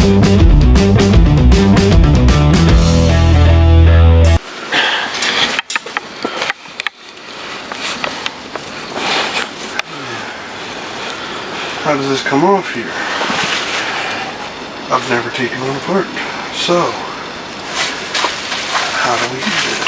How does this come off here? I've never taken one apart. So, how do we do this?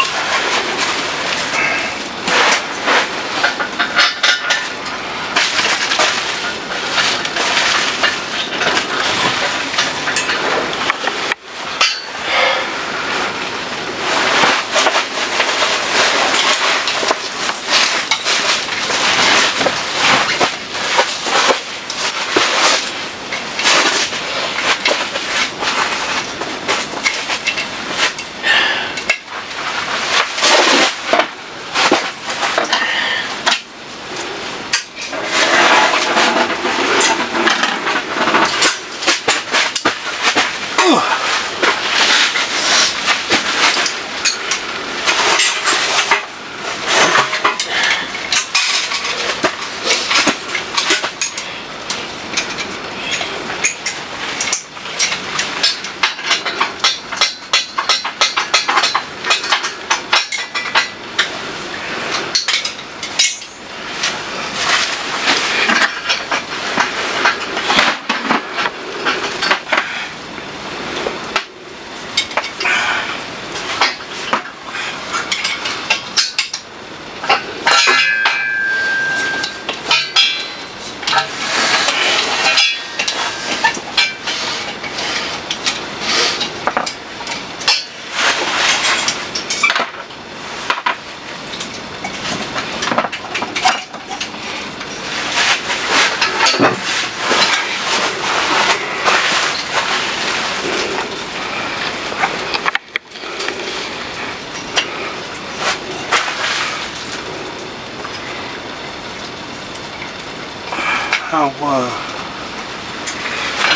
How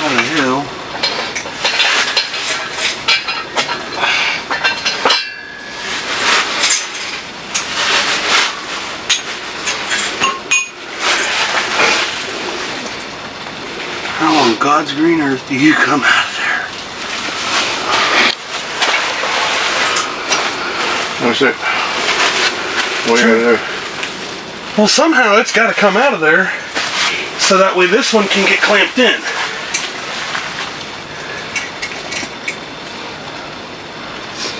the hell? How on God's green earth do you come out of there? What's it? What are you gonna do? Well, somehow it's got to come out of there, so that way this one can get clamped in.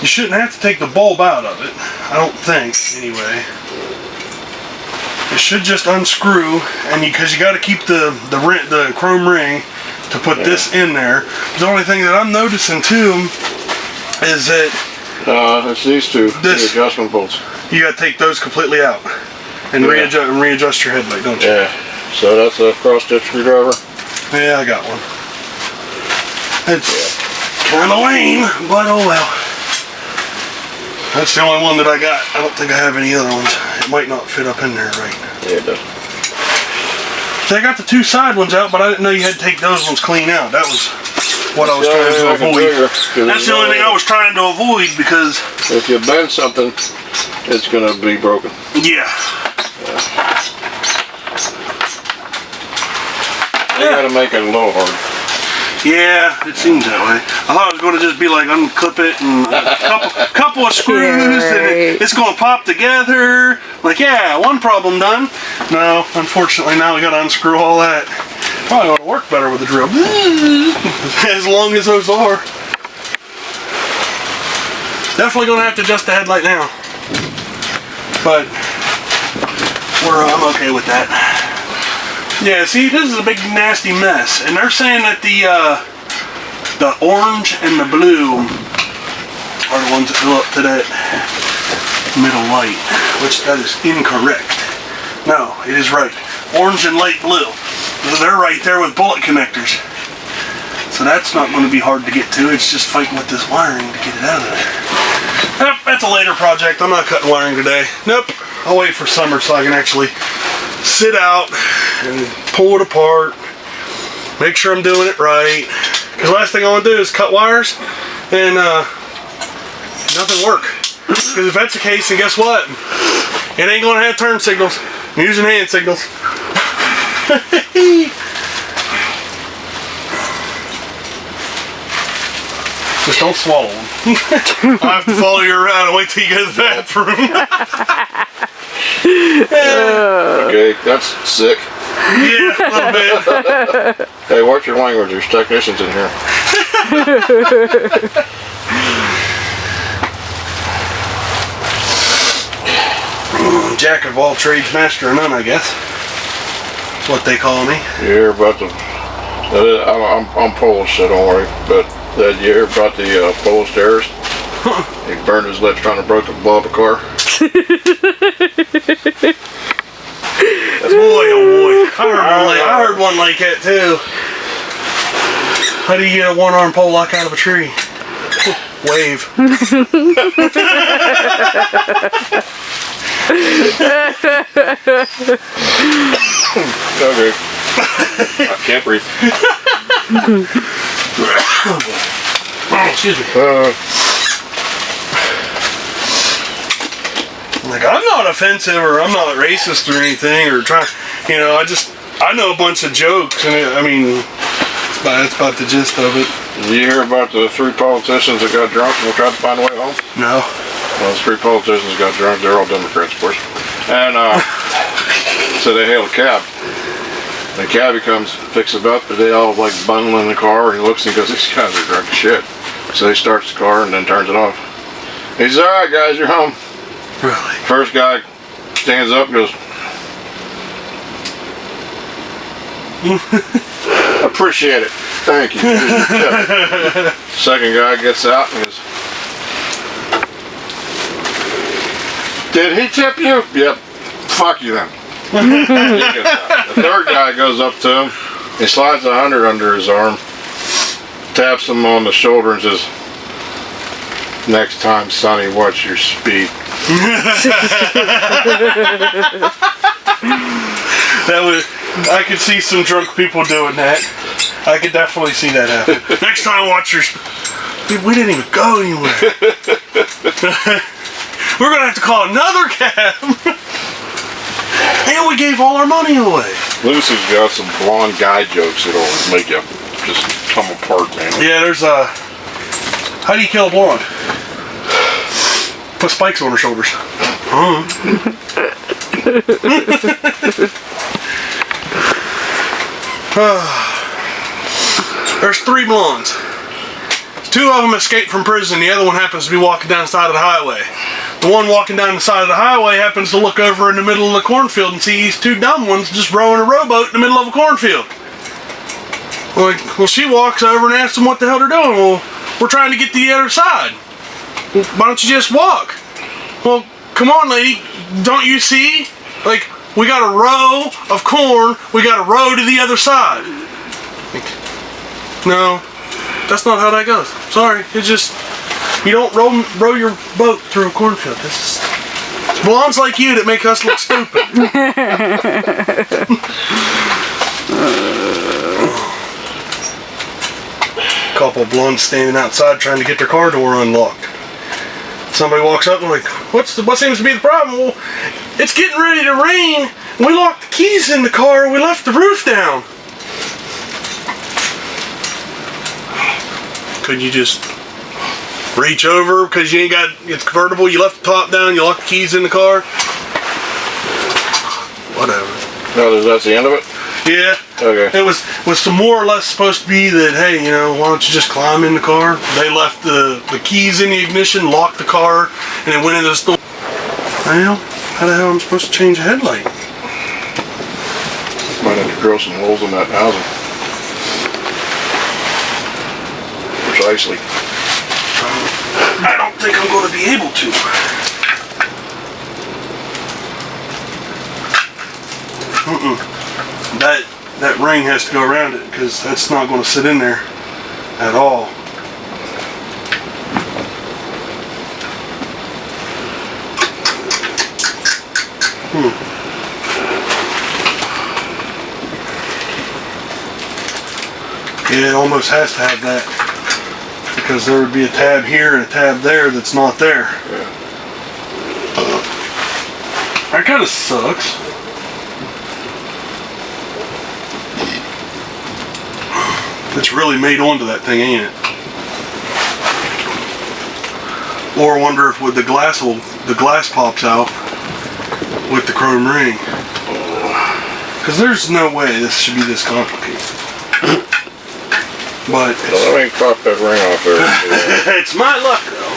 You shouldn't have to take the bulb out of it, I don't think, anyway. It should just unscrew, and because you got to keep the chrome ring to put this in there. The only thing that I'm noticing too is that it's these two, the adjustment bolts. You got to take those completely out and readjust your headlight, don't you? Yeah. So that's a cross-stitch screwdriver. Yeah, I got one. It's kind of lame, but oh well. That's the only one that I got. I don't think I have any other ones. It might not fit up in there right. Yeah, it does. So I got the two side ones out, but I didn't know you had to take those ones clean out. That was what I was trying to avoid. That's the only thing I was trying to avoid, because if you bend something, it's going to be broken. Yeah. You got to make it a little hard. Yeah, it seems that way. I thought it was going to just be like unclip it and a couple of screws and it's going to pop together. Like, yeah, one problem done. No, unfortunately now we got to unscrew all that. Probably going to work better with the drill. As long as those are. Definitely going to have to adjust the headlight now. But I'm okay with that. Yeah, see, this is a big nasty mess, and they're saying that the orange and the blue are the ones that go up to that middle light, which that is incorrect. No, it is right. Orange and light blue. They're right there with bullet connectors. So that's not going to be hard to get to. It's just fighting with this wiring to get it out of there. Nope, that's a later project. I'm not cutting wiring today. Nope. I'll wait for summer so I can actually sit out and pull it apart, make sure I'm doing it right, because the last thing I want to do is cut wires and nothing work. Because if that's the case, then guess what, it ain't going to have turn signals. I'm using hand signals. Just don't swallow them. I have to follow you around and wait till you go to the bathroom. Okay, that's sick. Yeah, a little bit. Hey, watch your language. There's technicians in here. Jack of all trades, master of none, I guess. That's what they call me. You hear about the... I'm Polish, so don't worry. But you hear about the Polish terrorist? He burned his lips trying to blow up a car. Boy, oh boy. I heard one like that too. How do you get a one-arm pole lock out of a tree? Wave. Okay. I can't breathe. Excuse me. Like, I'm not offensive or I'm not racist or anything or trying, you know, I know a bunch of jokes and that's about the gist of it. Did you hear about the 3 politicians that got drunk and tried to find a way home? No. Well, those 3 politicians got drunk. They're all Democrats, of course. And so they hail a cab. The cabbie comes, picks them up, but they all like bundling in the car. And he looks and he goes, "These guys are drunk as shit." So he starts the car and then turns it off. He says, "All right, guys, you're home." Really? First guy stands up and goes, "Appreciate it. Thank you." Second guy gets out and goes, "Did he tip you?" "Yep." "Fuck you then." The third guy goes up to him, he slides 100 under his arm, taps him on the shoulder and says, "Next time, Sonny, watch your speed." I could see some drunk people doing that. I could definitely see that happen. Next time, watch your Dude, we didn't even go anywhere. We're gonna have to call another cab. And we gave all our money away. Lucy's got some blonde guy jokes that'll make you just come apart, man. Yeah, there's how do you kill a blonde? Put spikes on her shoulders. There's 3 blondes. 2 of them escaped from prison. The other one happens to be walking down the side of the highway. The one walking down the side of the highway happens to look over in the middle of the cornfield and see these 2 dumb ones just rowing a rowboat in the middle of a cornfield. Well, she walks over and asks them what the hell they're doing. "Well, we're trying to get to the other side." "Well, why don't you just walk?" "Well, come on, lady. Don't you see? Like, we got a row of corn. We got to row to the other side." No, that's not how that goes. Sorry. It's just, you don't row your boat through a cornfield. It's blondes like you that make us look stupid. Couple blondes standing outside trying to get their car door unlocked. Somebody walks up and like, what seems to be the problem?" "Well, it's getting ready to rain. We locked the keys in the car. We left the roof down." Couldn't you just reach over because you ain't got, it's convertible, you left the top down, you locked the keys in the car? Whatever. No, that's the end of it? Yeah. Okay. It was more or less supposed to be that, hey, you know, why don't you just climb in the car? They left the keys in the ignition, locked the car, and then went into the store. Well, how the hell am I supposed to change a headlight? Might have to drill some holes in that housing. Precisely. I don't think I'm going to be able to. That ring has to go around it because that's not going to sit in there at all. Yeah, it almost has to have that because there would be a tab here and a tab there that's not there. Yeah. That kind of sucks. It's really made onto that thing, ain't it? Or wonder if with the glass pops out with the chrome ring. Because there's no way this should be this complicated. But let me pop that ring off there. it's my luck though.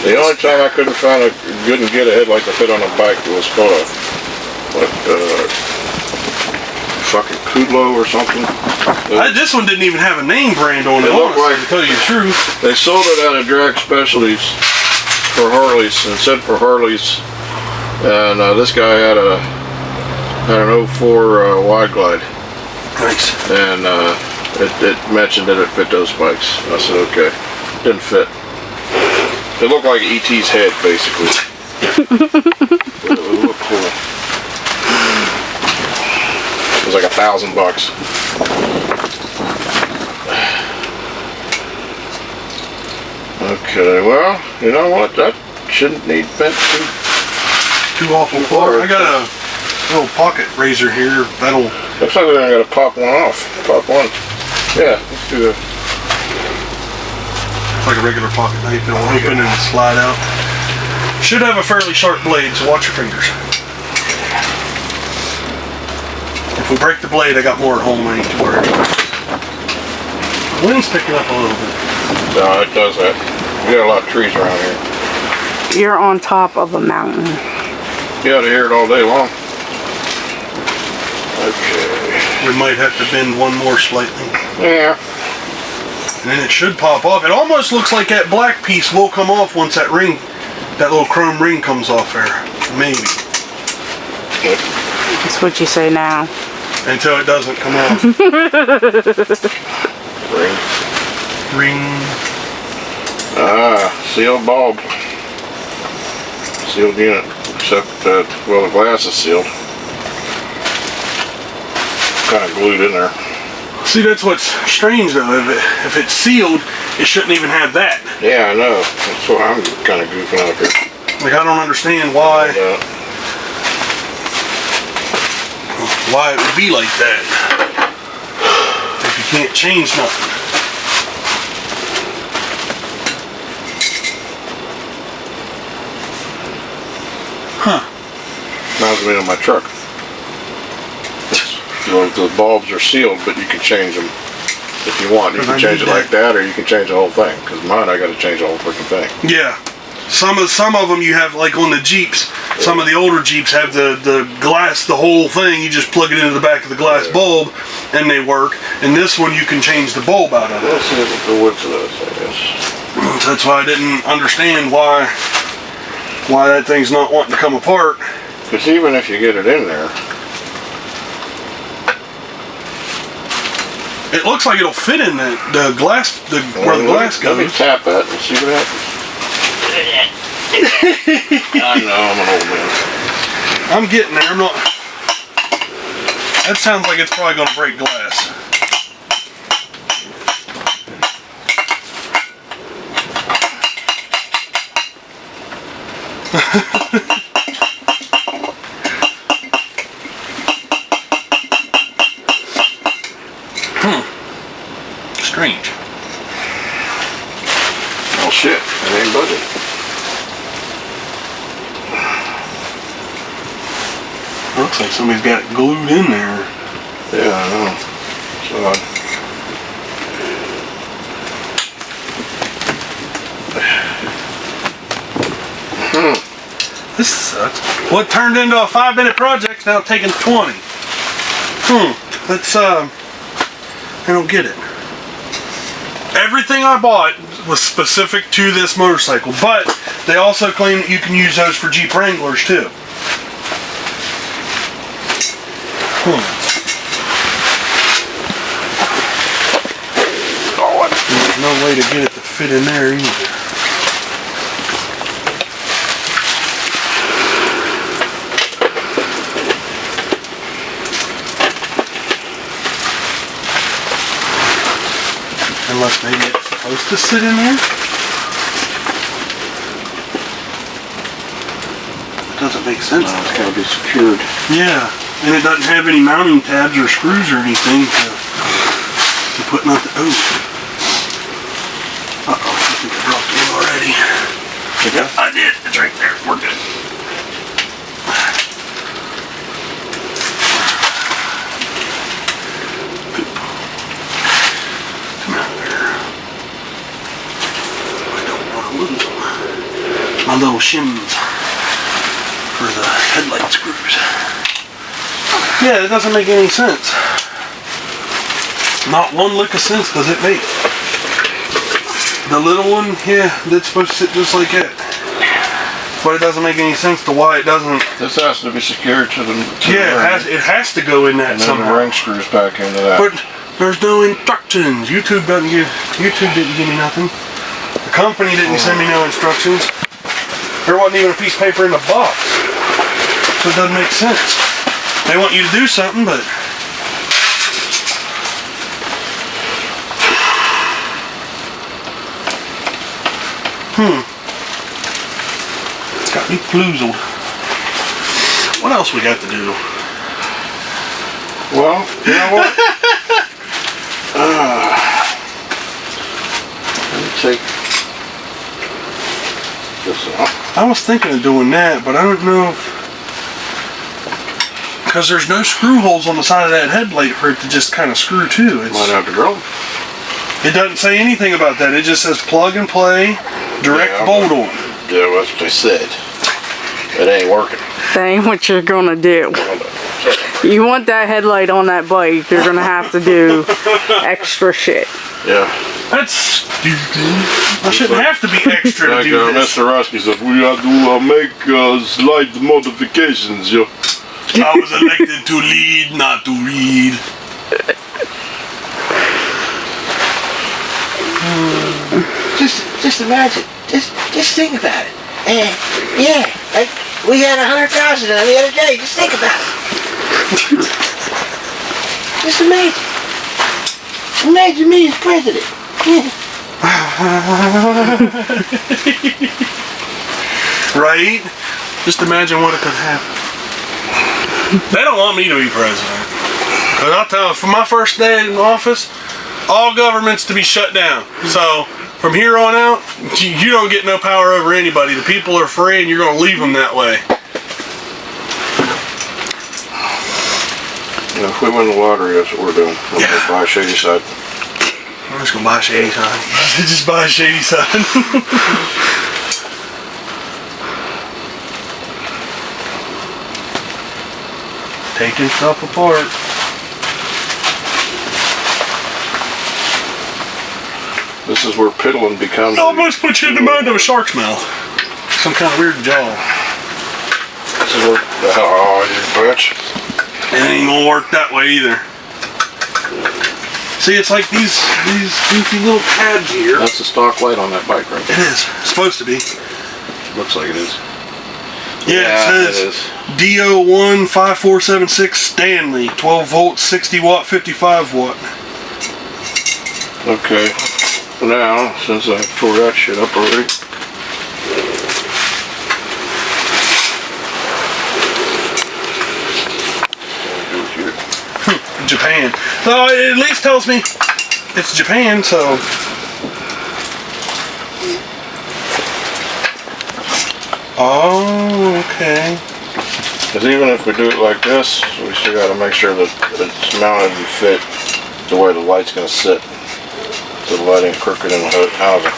The only time I couldn't get a headlight to fit on a bike was called a fucking Kudlow or something. This one didn't even have a name brand on it. Looked like, to tell you the truth. They sold it out of Drag Specialties for Harleys and said for Harleys. And this guy had an 04 Wide Glide. Nice. And it mentioned that it fit those bikes. I said okay. Didn't fit. It looked like E.T.'s head, basically. It looked cool. It was like $1,000. Okay, well, you know what? That shouldn't need bent too awful far. I got a little pocket razor here. That'll. Looks like we're gonna pop one off. Pop one. Yeah, let's do that. Like a regular pocket knife. It'll open and slide out. Should have a fairly sharp blade, so watch your fingers. If we break the blade, I got more at home I need to worry about. The wind's picking up a little bit. No, it does that. We got a lot of trees around here. You're on top of a mountain. You ought to hear it all day long. Okay. We might have to bend one more slightly. Yeah. And then it should pop off. It almost looks like that black piece will come off once that ring, that little chrome ring comes off there. Maybe. That's what you say now. Until it doesn't come off. Ring. Sealed bulb. Sealed unit. Except that, well, the glass is sealed. Kind of glued in there. See, that's what's strange though. If it's sealed, it shouldn't even have that. Yeah, I know. That's what I'm kind of goofing up here. Like, I don't understand why it would be like that if you can't change nothing. Huh. Reminds me of my truck. The bulbs are sealed, but you can change them if you want. You can change it like that, or you can change the whole thing. Because mine, I got to change the whole freaking thing. Yeah. Some of them you have, like on the Jeeps. Some of the older Jeeps have the glass, the whole thing. You just plug it into the back of the glass bulb, and they work. And this one, you can change the bulb out of it. Let's see what the width of this, I guess. That's why I didn't understand why that thing's not wanting to come apart. Because even if you get it in there, it looks like it'll fit in the glass, where the glass goes. Let me tap that and see what happens. I know, I'm an old man. I'm getting there. I'm not. That sounds like it's probably going to break glass. Strange. Oh shit, it ain't budging. Looks like somebody's got it glued in there. Yeah, I know. It's odd. This sucks. What turned into a 5-minute project's now taking 20. Let's I don't get it. Everything I bought was specific to this motorcycle, but they also claim that you can use those for Jeep Wranglers too. There's no way to get it to fit in there either. Unless maybe it's supposed to sit in there? It doesn't make sense. No, it's got to be secured. Yeah, and it doesn't have any mounting tabs or screws or anything to to put nothing. Ooh. Uh-oh, I think I dropped one already. Yeah, I did. It's right there. We're good. Come out there. I don't want to lose them. My little shims for the headlight screws. Yeah, it doesn't make any sense. Not one lick of sense does it make. The little one, yeah, that's supposed to sit just like that. But it doesn't make any sense to why it doesn't. this has to be secured to the Yeah, ring. it has to go in that And then somehow. the ring screws back into that. But there's no instructions. YouTube didn't give me nothing. The company didn't send me no instructions. There wasn't even a piece of paper in the box. So it doesn't make sense. They want you to do something, but it's got me floozled. What else we got to do? Well, you know what? Let me take this out. I was thinking of doing that, but I don't know if... Because there's no screw holes on the side of that headlight for it to just kind of screw to. Might have to drill them. It doesn't say anything about that. It just says plug and play, direct Yeah, bolt on. Yeah, that's what they said. It ain't working. That ain't what you're gonna do. You want that headlight on that bike, you're gonna have to do extra shit. Yeah. That's stupid. I shouldn't have to be extra to Like do this. Mr. Rusky said, we have to make slight modifications, yo. I was elected to lead, not to read. Just imagine. Just think about it. And yeah, like we had 100,000 on the other day. Just think about it. Just imagine. Imagine me as president. Right? Just imagine what it could happen. They don't want me to be president. Because I'll tell you, for my first day in office, all government's to be shut down. So, from here on out, you don't get no power over anybody. The people are free and you're going to leave them that way. You know, if we win the lottery, that's what we're doing. We'll Yeah. buy a shady side. I'm just going to buy a shady side. Just buy a shady side. Taking stuff apart. This is where piddling becomes. Almost put you in the mind of a shark's mouth. Some kind of weird jaw. This is where. Oh, you bitch. It ain't gonna work that way either. See, it's like these goofy little tabs here. That's the stock light on that bike, right? It is. It's supposed to be. Looks like it is. Yeah, it says DO15476 Stanley, 12 volt, 60 watt, 55 watt. Okay. Now, since I tore that shit up already. Japan. So it at least tells me it's Japan, so. Oh, okay. Because even if we do it like this, we still got to make sure that it's mounted and fit the way the light's going to sit. So the light ain't crooked in the housing.